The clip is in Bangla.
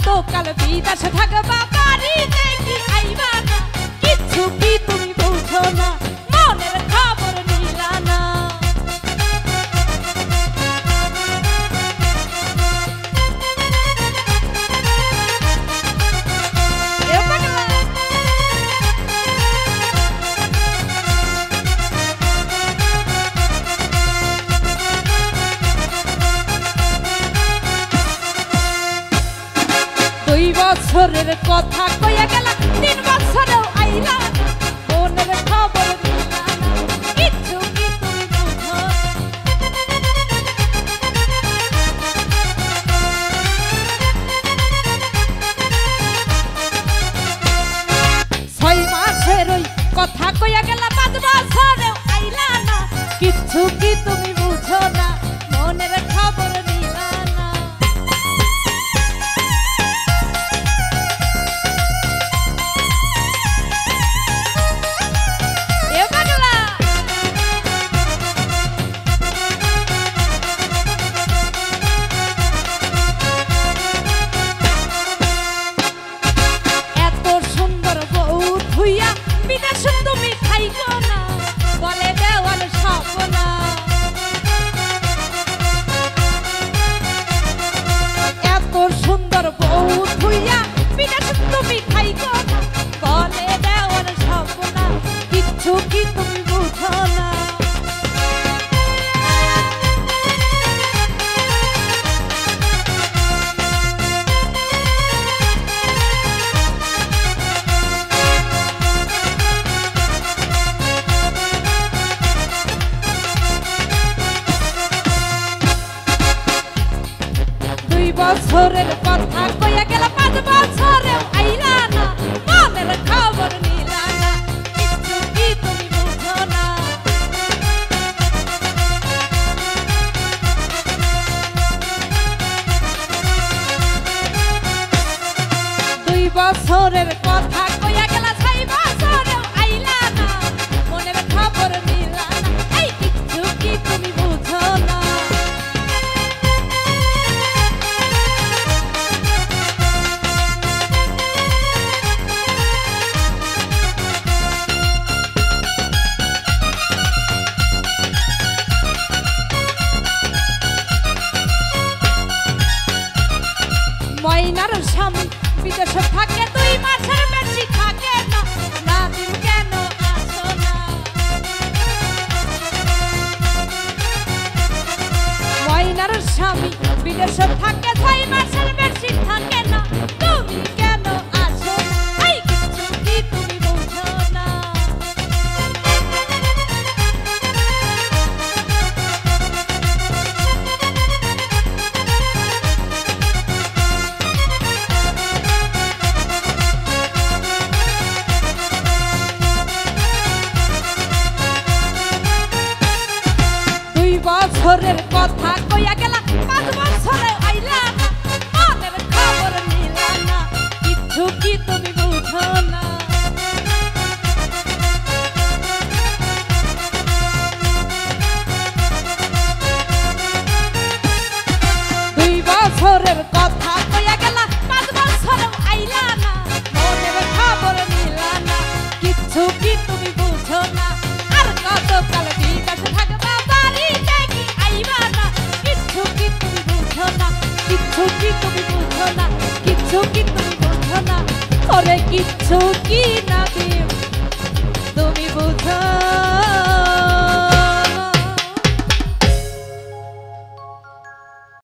কতকাল বিদেশে থাকবা বাড়িতে কি আইবা না কিচ্ছু কি তুমি বুঝো না মনের খবর নিলা না বছরের কথা কইয়া গেলা 3 বছরেও আইলা মনের খবর নিলা না কিচ্ছু কি তুমি বুঝো 6 মাসের ওই কথা কইয়া গেলা 5 বছরেও আইলা না কিচ্ছু কি তুমি বুঝো না মনের খবর নিলা না বিদেশে তুমি খাইকো না বলে দেওয়াল স্বপ্না এত সুন্দর বউ ধুইয়া বিদেশে তুমি খাইকো না বলে দেওয়াল স্বপ্না কিচ্ছু কি তুমি বুঝো না বছরের কথা কইয়া গেলা 5 বছরেও আইলা না মনের খবর নিলা না কিচ্ছু কি তুমি বুঝো না 2 বছরের কথা কইয়া গেলা 6 বছরেও আইলা না মনের খবর নিলা না এই কিচ্ছু কি তুমি বুঝো না ময়নার স্বামী বিদেশে থাকে 2 মাসের বেশি থাকে না নাদিম কেন আসো না ময়নার স্বামী বিদেশে থাকে 6 মাসের বেশি থাকে না তুমি কেন আসো না এই কিচ্ছু কি তুমি বুঝো না 2 বছরের কথা কইয়া গেলা 5 বছরে আইলা না মনের খবর নিলা না কিচ্ছু কি তুমি বুঝো না 2 বছরের কথা কইয়া গেলা 5 বছরে আইলা না মনের খবর নিলা না কিচ্ছু কি তুমি বুঝো না আর কতকাল বিদেশে থাকবা বাড়িতে কি আইবা না কিচ্ছু কি তুমি বুঝো না কিচ্ছু কি তুমি বুঝো না কিচ্ছু কি তুমি বুঝো না ওরে কিচ্ছু কি না